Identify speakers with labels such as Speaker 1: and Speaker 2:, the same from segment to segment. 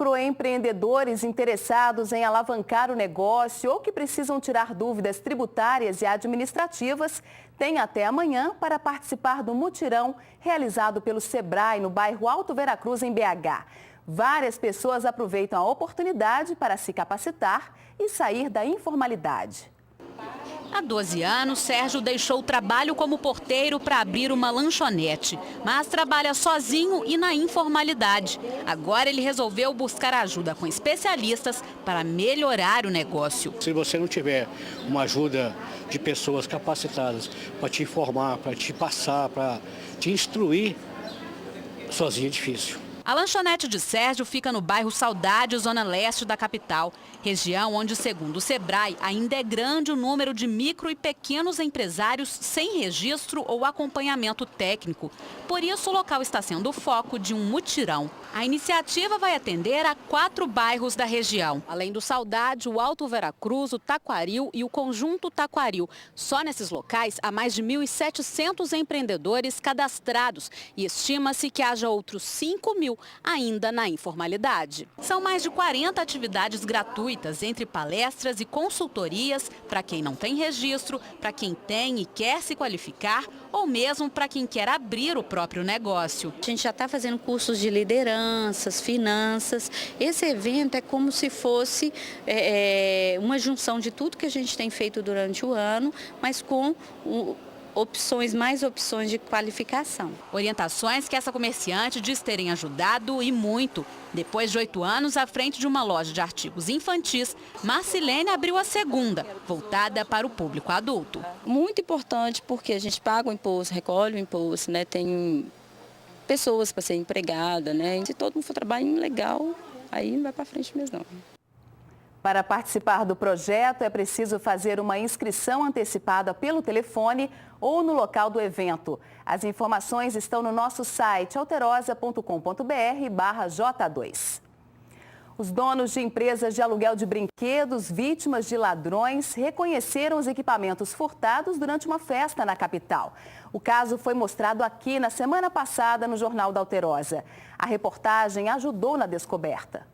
Speaker 1: Microempreendedores interessados em alavancar o negócio ou que precisam tirar dúvidas tributárias e administrativas têm até amanhã para participar do mutirão realizado pelo Sebrae no bairro Alto Veracruz, em BH. Várias pessoas aproveitam a oportunidade para se capacitar e sair da informalidade.
Speaker 2: Há 12 anos, Sérgio deixou o trabalho como porteiro para abrir uma lanchonete, mas trabalha sozinho e na informalidade. Agora ele resolveu buscar ajuda com especialistas para melhorar o negócio.
Speaker 3: Se você não tiver uma ajuda de pessoas capacitadas para te informar, para te passar, para te instruir, sozinho é difícil.
Speaker 2: A lanchonete de Sérgio fica no bairro Saudade, zona leste da capital, região onde, segundo o Sebrae, ainda é grande o número de micro e pequenos empresários sem registro ou acompanhamento técnico. Por isso, o local está sendo o foco de um mutirão. A iniciativa vai atender a 4 bairros da região. Além do Saudade, o Alto Veracruz, o Taquaril e o Conjunto Taquaril. Só nesses locais há mais de 1.700 empreendedores cadastrados e estima-se que haja outros 5.000 ainda na informalidade. São mais de 40 atividades gratuitas, entre palestras e consultorias, para quem não tem registro, para quem tem e quer se qualificar, ou mesmo para quem quer abrir o próprio negócio.
Speaker 4: A gente já está fazendo cursos de lideranças, finanças. Esse evento é como se fosse uma junção de tudo que a gente tem feito durante o ano, mas com mais opções de qualificação.
Speaker 2: Orientações que essa comerciante diz terem ajudado e muito. Depois de 8 anos à frente de uma loja de artigos infantis, Marcilene abriu a segunda, voltada para o público adulto.
Speaker 4: Muito importante porque a gente paga o imposto, recolhe o imposto, né? Tem pessoas para ser empregada, né? Se todo mundo for trabalhar legal, aí não vai para frente mesmo não.
Speaker 1: Para participar do projeto, é preciso fazer uma inscrição antecipada pelo telefone ou no local do evento. As informações estão no nosso site alterosa.com.br/J2. Os donos de empresas de aluguel de brinquedos, vítimas de ladrões, reconheceram os equipamentos furtados durante uma festa na capital. O caso foi mostrado aqui na semana passada no Jornal da Alterosa. A reportagem ajudou na descoberta.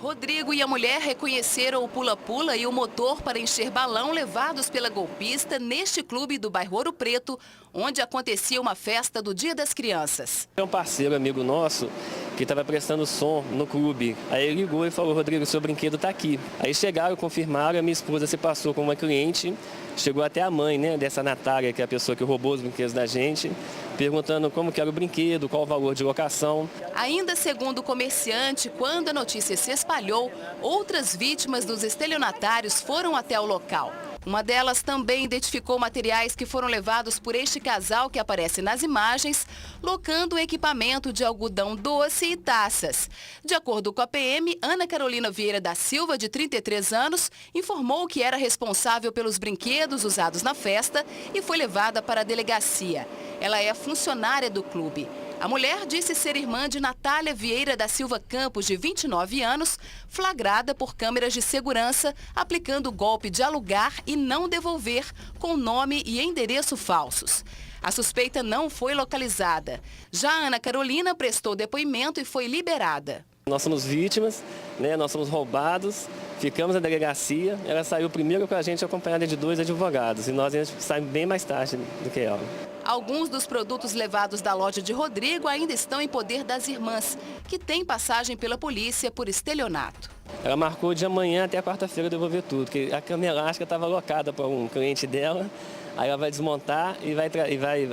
Speaker 5: Rodrigo e a mulher reconheceram o pula-pula e o motor para encher balão levados pela golpista neste clube do bairro Ouro Preto, onde acontecia uma festa do Dia das Crianças.
Speaker 6: É um parceiro, amigo nosso, que estava prestando som no clube. Aí ele ligou e falou: Rodrigo, seu brinquedo está aqui. Aí chegaram, confirmaram, a minha esposa se passou com uma cliente, chegou até a mãe, né, dessa Natália, que é a pessoa que roubou os brinquedos da gente, perguntando como que era o brinquedo, qual o valor de locação.
Speaker 5: Ainda segundo o comerciante, quando a notícia se espalhou, outras vítimas dos estelionatários foram até o local. Uma delas também identificou materiais que foram levados por este casal que aparece nas imagens, locando o equipamento de algodão doce e taças. De acordo com a PM, Ana Carolina Vieira da Silva, de 33 anos, informou que era responsável pelos brinquedos usados na festa e foi levada para a delegacia. Ela é funcionária do clube. A mulher disse ser irmã de Natália Vieira da Silva Campos, de 29 anos, flagrada por câmeras de segurança, aplicando golpe de alugar e não devolver, com nome e endereço falsos. A suspeita não foi localizada. Já a Ana Carolina prestou depoimento e foi liberada.
Speaker 6: Nós somos vítimas, né? Nós somos roubados, ficamos na delegacia. Ela saiu primeiro com a gente, acompanhada de 2 advogados, e nós saímos bem mais tarde do que ela.
Speaker 5: Alguns dos produtos levados da loja de Rodrigo ainda estão em poder das irmãs, que têm passagem pela polícia por estelionato.
Speaker 6: Ela marcou de amanhã até quarta-feira devolver tudo, porque a cama elástica estava alocada para um cliente dela, aí ela vai desmontar e vai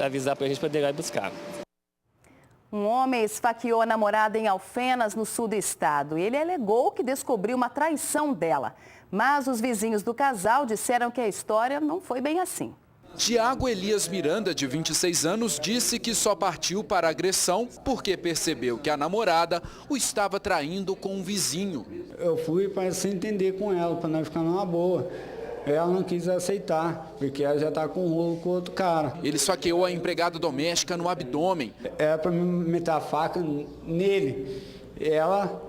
Speaker 6: avisar para a gente poder ir lá buscar.
Speaker 1: Um homem esfaqueou a namorada em Alfenas, no sul do estado. Ele alegou que descobriu uma traição dela. Mas os vizinhos do casal disseram que a história não foi bem assim.
Speaker 7: Tiago Elias Miranda, de 26 anos, disse que só partiu para a agressão porque percebeu que a namorada o estava traindo com um vizinho.
Speaker 8: Eu fui para se entender com ela, para não ficar numa boa. Ela não quis aceitar, porque ela já está com um rolo com outro cara.
Speaker 7: Ele esfaqueou a empregada doméstica no abdômen.
Speaker 8: Era para me meter a faca nele. Ela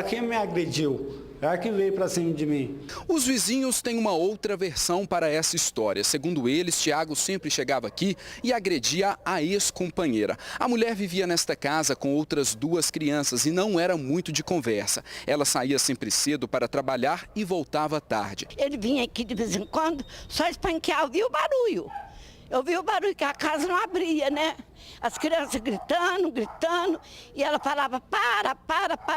Speaker 8: que me agrediu. Ela que veio para cima de mim.
Speaker 7: Os vizinhos têm uma outra versão para essa história. Segundo eles, Tiago sempre chegava aqui e agredia a ex-companheira. A mulher vivia nesta casa com outras 2 crianças e não era muito de conversa. Ela saía sempre cedo para trabalhar e voltava tarde.
Speaker 9: Ele vinha aqui de vez em quando, só espanquear, eu vi o barulho. Eu vi o barulho que a casa não abria, né? As crianças gritando, e ela falava, para,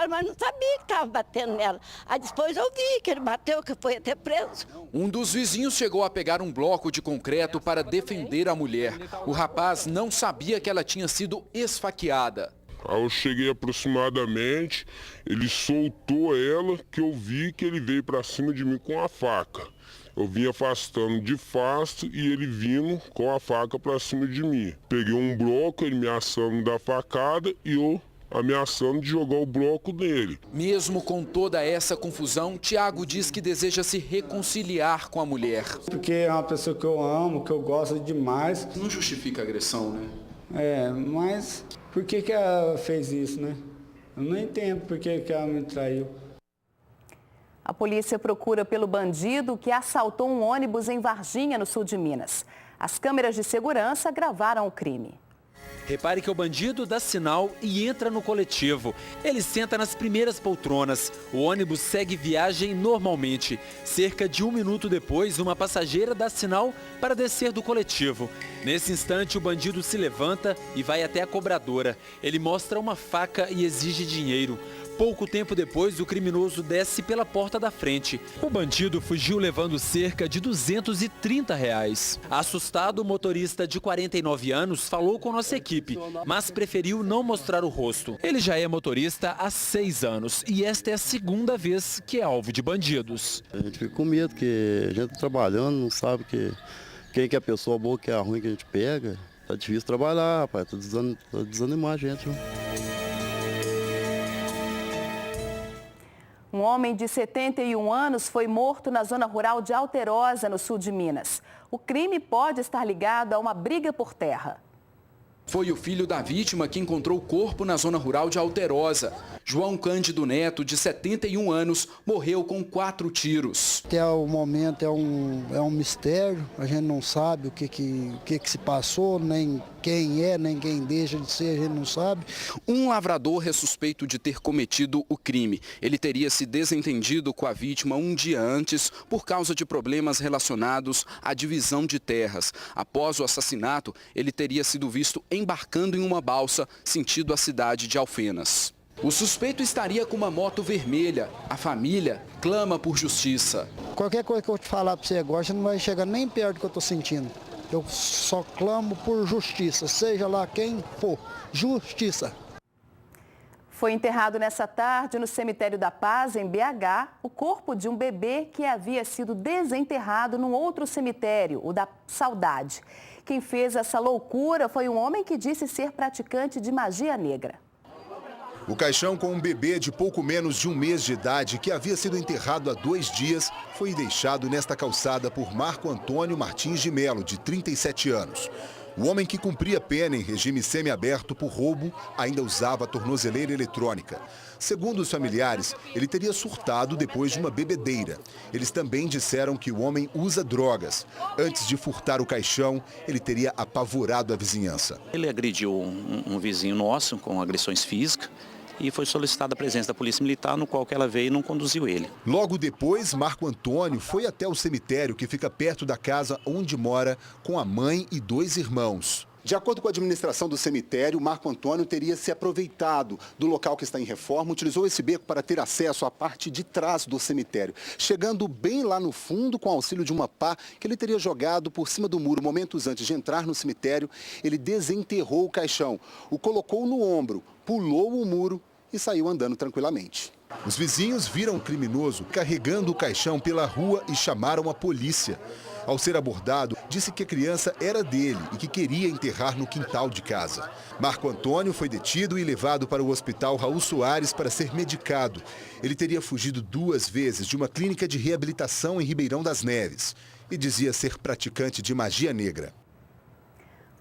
Speaker 9: mas não sabia que estava batendo nela. Aí depois eu vi que ele bateu, que foi até preso.
Speaker 7: Um dos vizinhos chegou a pegar um bloco de concreto para defender a mulher. O rapaz não sabia que ela tinha sido esfaqueada.
Speaker 10: Aí eu cheguei aproximadamente, ele soltou ela, que eu vi que ele veio para cima de mim com a faca. Eu vim afastando de fasto e ele vindo com a faca para cima de mim. Peguei um bloco, ele me ameaçando da facada e eu ameaçando de jogar o bloco nele.
Speaker 7: Mesmo com toda essa confusão, Tiago diz que deseja se reconciliar com a mulher.
Speaker 8: Porque é uma pessoa que eu amo, que eu gosto demais.
Speaker 7: Não justifica a agressão, né?
Speaker 8: Mas por que ela fez isso, né? Eu não entendo por que ela me traiu.
Speaker 1: A polícia procura pelo bandido que assaltou um ônibus em Varginha, no sul de Minas. As câmeras de segurança gravaram o crime.
Speaker 11: Repare que o bandido dá sinal e entra no coletivo. Ele senta nas primeiras poltronas. O ônibus segue viagem normalmente. Cerca de 1 minuto depois, uma passageira dá sinal para descer do coletivo. Nesse instante, o bandido se levanta e vai até a cobradora. Ele mostra uma faca e exige dinheiro. Pouco tempo depois, o criminoso desce pela porta da frente. O bandido fugiu levando cerca de R$230. Assustado, o motorista de 49 anos falou com nossa equipe, mas preferiu não mostrar o rosto. Ele já é motorista há 6 anos e esta é a segunda vez que é alvo de bandidos.
Speaker 12: A gente fica com medo, porque a gente tá trabalhando, não sabe quem que é a pessoa boa, que é a ruim que a gente pega. Tá difícil trabalhar, rapaz, tá desanimar a gente.
Speaker 1: Um homem de 71 anos foi morto na zona rural de Alterosa, no sul de Minas. O crime pode estar ligado a uma briga por terra.
Speaker 7: Foi o filho da vítima que encontrou o corpo na zona rural de Alterosa. João Cândido Neto, de 71 anos, morreu com 4 tiros.
Speaker 13: Até o momento é um mistério, a gente não sabe o que se passou, nem quem é, nem quem deixa de ser, a gente não sabe.
Speaker 7: Um lavrador é suspeito de ter cometido o crime. Ele teria se desentendido com a vítima um dia antes por causa de problemas relacionados à divisão de terras. Após o assassinato, ele teria sido visto embarcando em uma balsa sentido a cidade de Alfenas. O suspeito estaria com uma moto vermelha. A família clama por justiça.
Speaker 13: Qualquer coisa que eu te falar para você agora, você não vai chegar nem perto do que eu estou sentindo. Eu só clamo por justiça, seja lá quem for. Justiça.
Speaker 1: Foi enterrado nessa tarde no cemitério da Paz, em BH, o corpo de um bebê que havia sido desenterrado num outro cemitério, o da Saudade. Quem fez essa loucura foi um homem que disse ser praticante de magia negra.
Speaker 14: O caixão com um bebê de pouco menos de 1 mês de idade, que havia sido enterrado há 2 dias, foi deixado nesta calçada por Marco Antônio Martins de Melo, de 37 anos. O homem que cumpria pena em regime semiaberto por roubo ainda usava a tornozeleira eletrônica. Segundo os familiares, ele teria surtado depois de uma bebedeira. Eles também disseram que o homem usa drogas. Antes de furtar o caixão, ele teria apavorado a vizinhança.
Speaker 15: Ele agrediu um vizinho nosso com agressões físicas e foi solicitada a presença da Polícia Militar, no qual ela veio e não conduziu ele.
Speaker 14: Logo depois, Marco Antônio foi até o cemitério que fica perto da casa onde mora com a mãe e 2 irmãos. De acordo com a administração do cemitério, Marco Antônio teria se aproveitado do local que está em reforma, utilizou esse beco para ter acesso à parte de trás do cemitério, chegando bem lá no fundo com auxílio de uma pá que ele teria jogado por cima do muro. Momentos antes de entrar no cemitério, ele desenterrou o caixão, o colocou no ombro, pulou o muro e saiu andando tranquilamente. Os vizinhos viram o criminoso carregando o caixão pela rua e chamaram a polícia. Ao ser abordado, disse que a criança era dele e que queria enterrar no quintal de casa. Marco Antônio foi detido e levado para o hospital Raul Soares para ser medicado. Ele teria fugido 2 vezes de uma clínica de reabilitação em Ribeirão das Neves e dizia ser praticante de magia negra.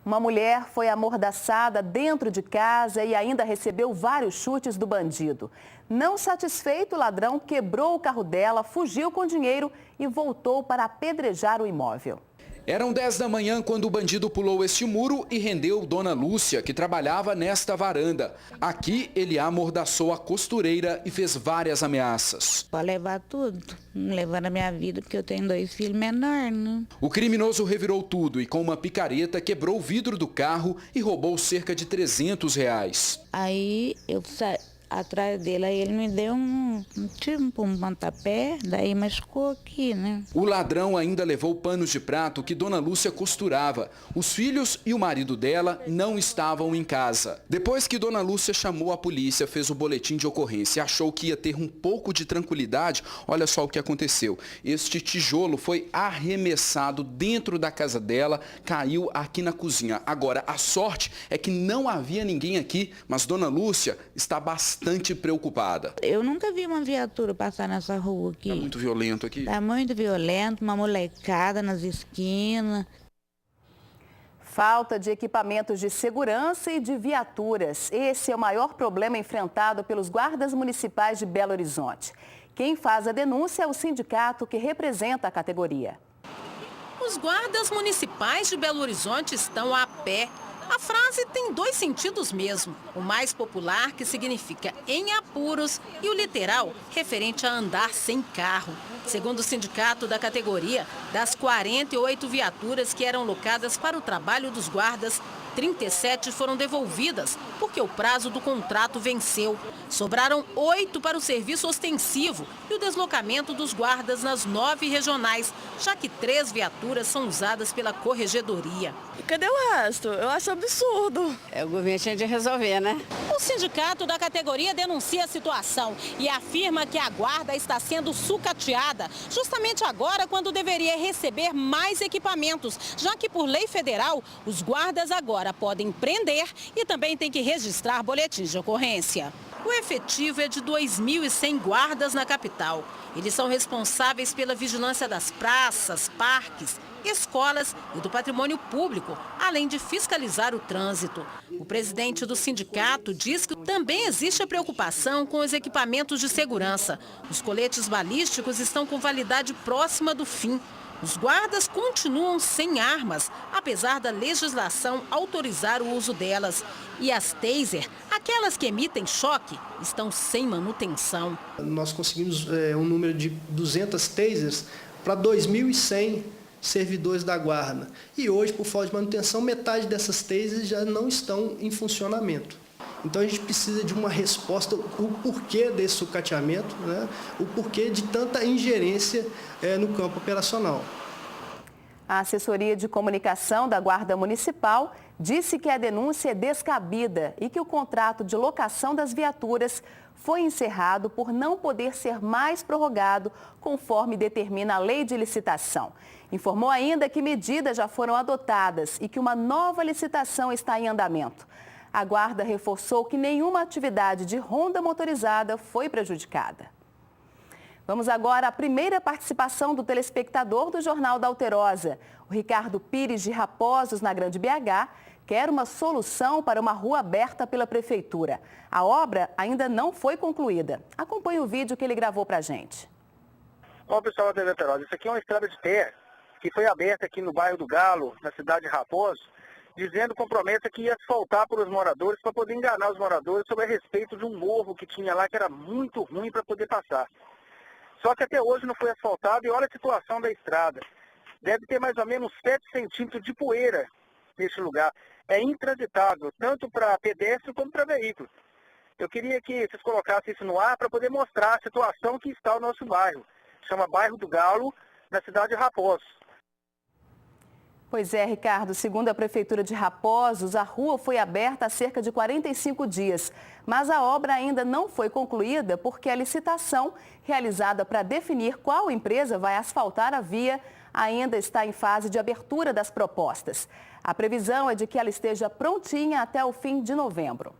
Speaker 1: Uma mulher foi amordaçada dentro de casa e ainda recebeu vários chutes do bandido. Não satisfeito, o ladrão quebrou o carro dela, fugiu com dinheiro e voltou para apedrejar o imóvel.
Speaker 7: Eram 10 da manhã quando o bandido pulou este muro e rendeu Dona Lúcia, que trabalhava nesta varanda. Aqui, ele amordaçou a costureira e fez várias ameaças.
Speaker 16: Pode levar tudo, não levar a minha vida, porque eu tenho 2 filhos menores, né?
Speaker 7: O criminoso revirou tudo e com uma picareta quebrou o vidro do carro e roubou cerca de R$300.
Speaker 16: Aí eu saí atrás dele, aí ele me deu um pontapé, daí machucou aqui, né?
Speaker 7: O ladrão ainda levou panos de prato que Dona Lúcia costurava. Os filhos e o marido dela não estavam em casa. Depois que Dona Lúcia chamou a polícia, fez o boletim de ocorrência e achou que ia ter um pouco de tranquilidade, olha só o que aconteceu. Este tijolo foi arremessado dentro da casa dela, caiu aqui na cozinha. Agora, a sorte é que não havia ninguém aqui, mas Dona Lúcia está bastante preocupada.
Speaker 16: Eu nunca vi uma viatura passar nessa rua aqui.
Speaker 7: Tá muito violento aqui?
Speaker 16: Tá muito violento, uma molecada nas esquinas.
Speaker 1: Falta de equipamentos de segurança e de viaturas. Esse é o maior problema enfrentado pelos guardas municipais de Belo Horizonte. Quem faz a denúncia é o sindicato que representa a categoria.
Speaker 17: Os guardas municipais de Belo Horizonte estão a pé. A frase tem 2 sentidos mesmo. O mais popular, que significa em apuros, e o literal, referente a andar sem carro. Segundo o sindicato da categoria, das 48 viaturas que eram locadas para o trabalho dos guardas, 37 foram devolvidas porque o prazo do contrato venceu. Sobraram 8 para o serviço ostensivo e o deslocamento dos guardas nas 9 regionais, já que 3 viaturas são usadas pela corregedoria.
Speaker 18: Cadê o resto? Eu acho absurdo.
Speaker 19: O governo tinha de resolver, né?
Speaker 17: O sindicato da categoria denuncia a situação e afirma que a guarda está sendo sucateada, justamente agora quando deveria receber mais equipamentos, já que por lei federal, os guardas agora podem prender e também têm que registrar boletins de ocorrência. O efetivo é de 2.100 guardas na capital. Eles são responsáveis pela vigilância das praças, parques, escolas e do patrimônio público, além de fiscalizar o trânsito. O presidente do sindicato diz que também existe a preocupação com os equipamentos de segurança. Os coletes balísticos estão com validade próxima do fim. Os guardas continuam sem armas, apesar da legislação autorizar o uso delas. E as taser, aquelas que emitem choque, estão sem manutenção.
Speaker 20: Nós conseguimos um número de 200 tasers para 2.100 servidores da guarda. E hoje, por falta de manutenção, metade dessas tasers já não estão em funcionamento. Então a gente precisa de uma resposta, o porquê desse sucateamento, né? O porquê de tanta ingerência no campo operacional.
Speaker 1: A assessoria de comunicação da Guarda Municipal disse que a denúncia é descabida e que o contrato de locação das viaturas foi encerrado por não poder ser mais prorrogado, conforme determina a lei de licitação. Informou ainda que medidas já foram adotadas e que uma nova licitação está em andamento. A Guarda reforçou que nenhuma atividade de ronda motorizada foi prejudicada. Vamos agora à primeira participação do telespectador do Jornal da Alterosa. O Ricardo Pires, de Raposos, na Grande BH, quer uma solução para uma rua aberta pela Prefeitura. A obra ainda não foi concluída. Acompanhe o vídeo que ele gravou para a gente.
Speaker 21: Bom, pessoal da TV Alterosa, isso aqui é uma estrada de terra que foi aberta aqui no bairro do Galo, na cidade de Raposos, dizendo com promessa que ia asfaltar para os moradores, para poder enganar os moradores sobre a respeito de um morro que tinha lá, que era muito ruim para poder passar. Só que até hoje não foi asfaltado e olha a situação da estrada. Deve ter mais ou menos 7 centímetros de poeira nesse lugar. É intransitável, tanto para pedestre como para veículo. Eu queria que vocês colocassem isso no ar para poder mostrar a situação que está o nosso bairro. Chama Bairro do Galo, na cidade de Raposos.
Speaker 1: Pois é, Ricardo, segundo a Prefeitura de Raposos, a rua foi aberta há cerca de 45 dias, mas a obra ainda não foi concluída porque a licitação realizada para definir qual empresa vai asfaltar a via ainda está em fase de abertura das propostas. A previsão é de que ela esteja prontinha até o fim de novembro.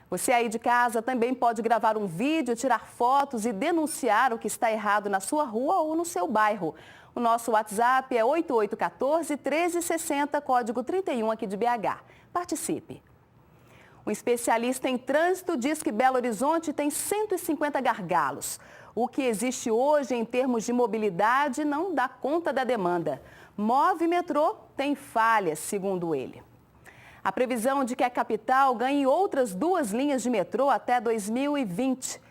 Speaker 1: Você aí de casa também pode gravar um vídeo, tirar fotos e denunciar o que está errado na sua rua ou no seu bairro. O nosso WhatsApp é 8814-1360, código 31 aqui de BH. Participe. Um especialista em trânsito diz que Belo Horizonte tem 150 gargalos. O que existe hoje em termos de mobilidade não dá conta da demanda. Move Metrô tem falhas, segundo ele. A previsão de que a capital ganhe outras 2 linhas de metrô até 2020.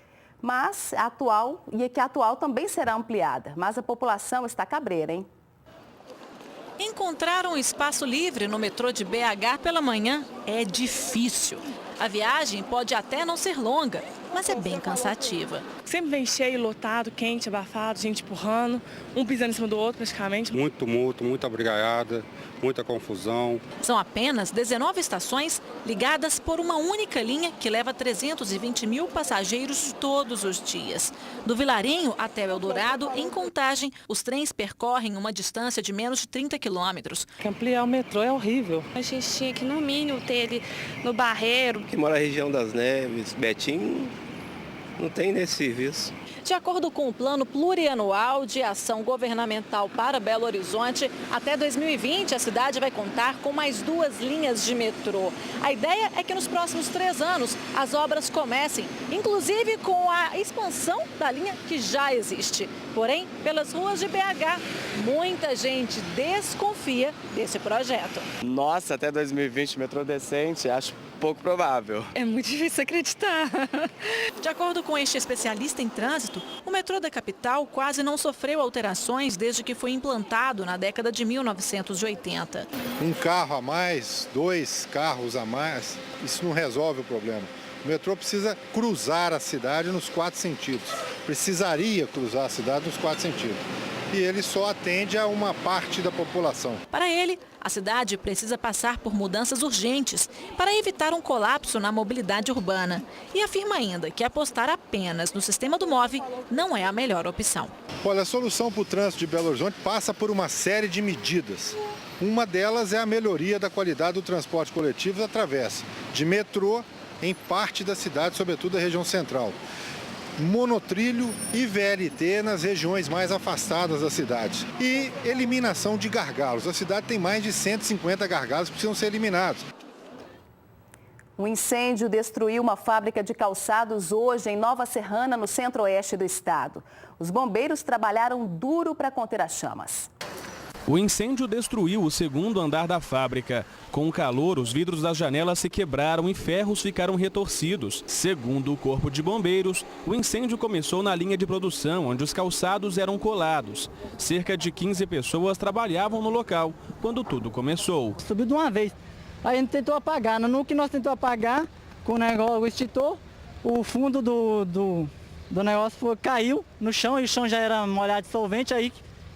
Speaker 1: Mas a atual também será ampliada. Mas a população está cabreira, hein?
Speaker 3: Encontrar um espaço livre no metrô de BH pela manhã é difícil. A viagem pode até não ser longa, mas é bem cansativa.
Speaker 22: Sempre vem cheio, lotado, quente, abafado, gente empurrando, um pisando em cima do outro praticamente.
Speaker 23: Muito tumulto, muita brigaiada, muita confusão.
Speaker 3: São apenas 19 estações ligadas por uma única linha que leva 320 mil passageiros todos os dias. Do Vilarinho até o Eldorado, em Contagem, os trens percorrem uma distância de menos de 30 quilômetros.
Speaker 22: Ampliar o metrô é horrível.
Speaker 24: A gente tinha que, no mínimo, ter ele no Barreiro.
Speaker 6: Que mora na região das Neves, Betim, não tem nesse serviço.
Speaker 3: De acordo com o Plano Plurianual de Ação Governamental para Belo Horizonte, até 2020 a cidade vai contar com mais 2 linhas de metrô. A ideia é que nos próximos 3 anos as obras comecem, inclusive com a expansão da linha que já existe. Porém, pelas ruas de BH, muita gente desconfia desse projeto.
Speaker 25: Nossa, até 2020 metrô decente, acho pouco provável.
Speaker 22: É muito difícil acreditar.
Speaker 3: De acordo com este especialista em trânsito, o metrô da capital quase não sofreu alterações desde que foi implantado na década de 1980.
Speaker 26: Um carro a mais, 2 carros a mais, isso não resolve o problema. O metrô precisa cruzar a cidade nos 4 sentidos. Precisaria cruzar a cidade nos 4 sentidos. E ele só atende a uma parte da população.
Speaker 3: Para ele, a cidade precisa passar por mudanças urgentes para evitar um colapso na mobilidade urbana. E afirma ainda que apostar apenas no sistema do MOVE não é a melhor opção.
Speaker 26: Olha, a solução para o trânsito de Belo Horizonte passa por uma série de medidas. Uma delas é a melhoria da qualidade do transporte coletivo através de metrô em parte da cidade, sobretudo a região central. Monotrilho e VLT nas regiões mais afastadas da cidade. E eliminação de gargalos. A cidade tem mais de 150 gargalos que precisam ser eliminados.
Speaker 1: Um incêndio destruiu uma fábrica de calçados hoje em Nova Serrana, no centro-oeste do estado. Os bombeiros trabalharam duro para conter as chamas.
Speaker 27: O incêndio destruiu o 2º andar da fábrica. Com o calor, os vidros das janelas se quebraram e ferros ficaram retorcidos. Segundo o Corpo de Bombeiros, o incêndio começou na linha de produção, onde os calçados eram colados. Cerca de 15 pessoas trabalhavam no local quando tudo começou.
Speaker 28: Subiu de uma vez. Aí a gente tentou apagar. No que nós tentamos apagar, com o negócio, o extintor, o fundo do negócio caiu no chão e o chão já era molhado de solvente, aí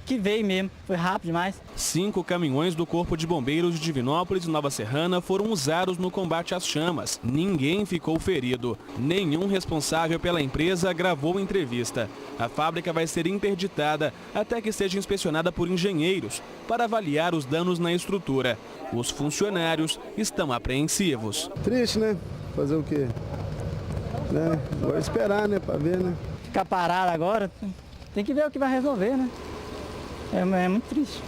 Speaker 28: que veio mesmo, foi rápido demais.
Speaker 27: 5 caminhões do Corpo de Bombeiros de Divinópolis e Nova Serrana foram usados no combate às chamas. Ninguém ficou ferido. Nenhum responsável pela empresa gravou entrevista. A fábrica vai ser interditada até que seja inspecionada por engenheiros para avaliar os danos na estrutura. Os funcionários estão apreensivos.
Speaker 29: Triste, né? Fazer o quê? Agora esperar, né? Para ver, né?
Speaker 28: Ficar parado agora, tem que ver o que vai resolver, né? É muito triste.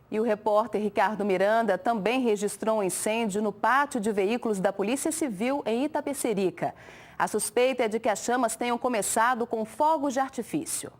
Speaker 1: E o repórter Ricardo Miranda também registrou um incêndio no pátio de veículos da Polícia Civil em Itapecerica. A suspeita é de que as chamas tenham começado com fogos de artifício.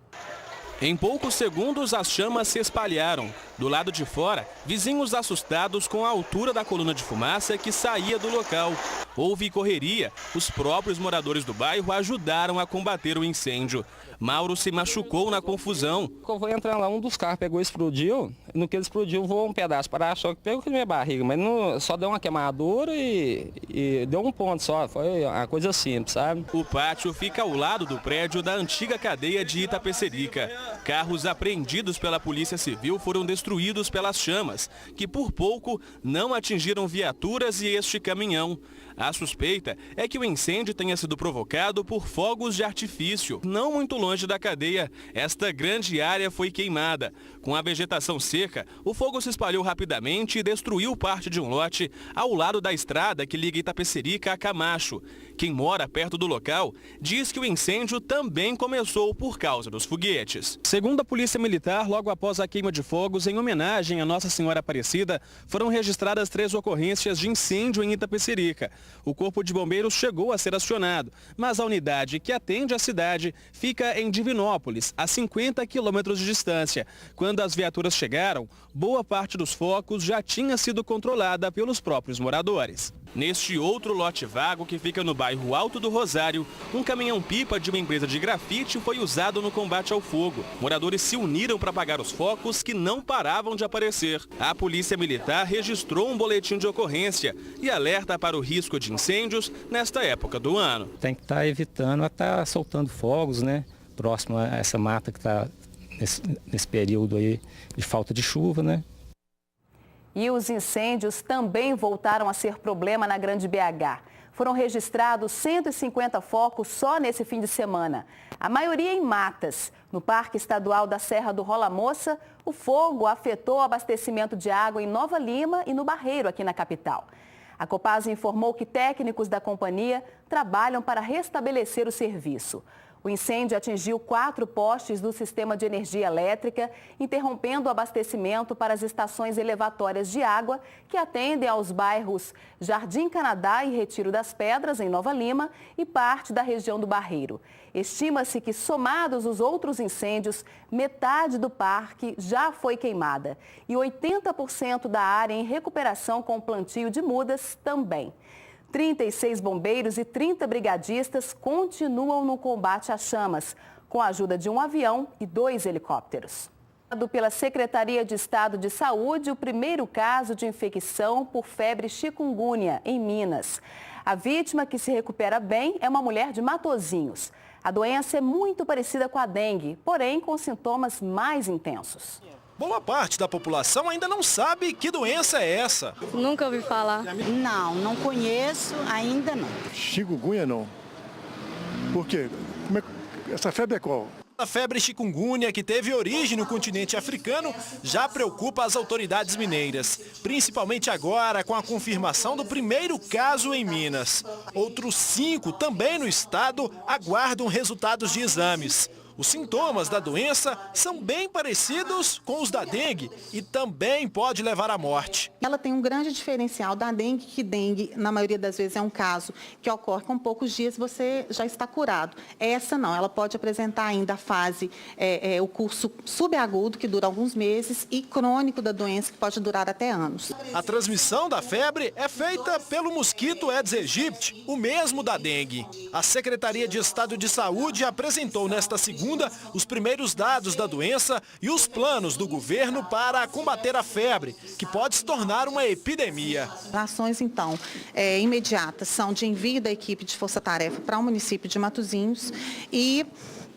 Speaker 27: Em poucos segundos, as chamas se espalharam. Do lado de fora, vizinhos assustados com a altura da coluna de fumaça que saía do local. Houve correria. Os próprios moradores do bairro ajudaram a combater o incêndio. Mauro se machucou na confusão.
Speaker 30: Eu vou entrar lá, um dos carros pegou e explodiu. No que ele explodiu, voou um pedaço para achar que pegou na minha barriga. Mas só deu uma queimadura e deu um ponto só. Foi uma coisa simples, sabe?
Speaker 27: O pátio fica ao lado do prédio da antiga cadeia de Itapecerica. Carros apreendidos pela Polícia Civil foram destruídos pelas chamas, que por pouco não atingiram viaturas e este caminhão. A suspeita é que o incêndio tenha sido provocado por fogos de artifício. Não muito longe da cadeia, esta grande área foi queimada. Com a vegetação seca, o fogo se espalhou rapidamente e destruiu parte de um lote ao lado da estrada que liga Itapecerica a Camacho. Quem mora perto do local diz que o incêndio também começou por causa dos foguetes. Segundo a Polícia Militar, logo após a queima de fogos, em homenagem a Nossa Senhora Aparecida, foram registradas 3 ocorrências de incêndio em Itapecerica. O Corpo de Bombeiros chegou a ser acionado, mas a unidade que atende a cidade fica em Divinópolis, a 50 quilômetros de distância. Quando as viaturas chegaram, boa parte dos focos já tinha sido controlada pelos próprios moradores. Neste outro lote vago que fica no bairro Alto do Rosário, um caminhão-pipa de uma empresa de grafite foi usado no combate ao fogo. Moradores se uniram para apagar os focos que não paravam de aparecer. A Polícia Militar registrou um boletim de ocorrência e alerta para o risco de incêndios nesta época do ano.
Speaker 30: Tem que estar evitando estar soltando fogos, né? Próximo a essa mata que está nesse período aí de falta de chuva, né?
Speaker 1: E os incêndios também voltaram a ser problema na Grande BH. Foram registrados 150 focos só nesse fim de semana. A maioria em matas. No Parque Estadual da Serra do Rola Moça, o fogo afetou o abastecimento de água em Nova Lima e no Barreiro, aqui na capital. A Copasa informou que técnicos da companhia trabalham para restabelecer o serviço. O incêndio atingiu 4 postes do sistema de energia elétrica, interrompendo o abastecimento para as estações elevatórias de água que atendem aos bairros Jardim Canadá e Retiro das Pedras, em Nova Lima, e parte da região do Barreiro. Estima-se que, somados os outros incêndios, metade do parque já foi queimada e 80% da área em recuperação com plantio de mudas também. 36 bombeiros e 30 brigadistas continuam no combate às chamas, com a ajuda de um avião e 2 helicópteros. Pela Secretaria de Estado de Saúde, o primeiro caso de infecção por febre chikungunya em Minas. A vítima, que se recupera bem, é uma mulher de Matozinhos. A doença é muito parecida com a dengue, porém com sintomas mais intensos.
Speaker 2: Boa parte da população ainda não sabe que doença é essa.
Speaker 24: Nunca ouvi falar.
Speaker 4: Não conheço, ainda não.
Speaker 26: Chikungunya não. Por quê? Essa febre é qual?
Speaker 2: A febre chikungunya, que teve origem no continente africano, já preocupa as autoridades mineiras, principalmente agora com a confirmação do primeiro caso em Minas. Outros 5, também no estado, aguardam resultados de exames. Os sintomas da doença são bem parecidos com os da dengue e também pode levar à morte.
Speaker 4: Ela tem um grande diferencial da dengue, que dengue, na maioria das vezes, é um caso que ocorre com poucos dias você já está curado. Essa não, ela pode apresentar ainda a fase, o curso subagudo, que dura alguns meses, e crônico da doença, que pode durar até anos.
Speaker 2: A transmissão da febre é feita pelo mosquito Aedes aegypti, o mesmo da dengue. A Secretaria de Estado de Saúde apresentou nesta segunda os primeiros dados da doença e os planos do governo para combater a febre, que pode se tornar uma epidemia.
Speaker 4: As ações, então, imediatas são de envio da equipe de força-tarefa para o município de Matozinhos e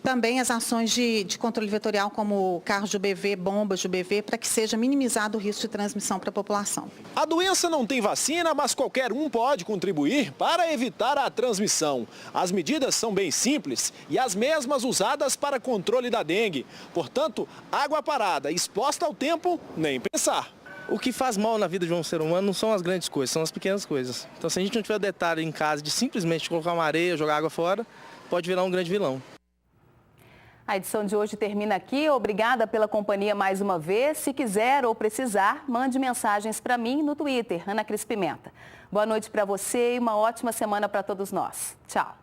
Speaker 4: também as ações de controle vetorial, como carros de UBV, bombas de UBV, para que seja minimizado o risco de transmissão para a população.
Speaker 2: A doença não tem vacina, mas qualquer um pode contribuir para evitar a transmissão. As medidas são bem simples e as mesmas usadas para controle da dengue. Portanto, água parada, exposta ao tempo, nem pensar.
Speaker 5: O que faz mal na vida de um ser humano não são as grandes coisas, são as pequenas coisas. Então, se a gente não tiver detalhe em casa de simplesmente colocar uma areia, jogar água fora, pode virar um grande vilão.
Speaker 1: A edição de hoje termina aqui. Obrigada pela companhia mais uma vez. Se quiser ou precisar, mande mensagens para mim no Twitter, Ana Cris Pimenta. Boa noite para você e uma ótima semana para todos nós. Tchau.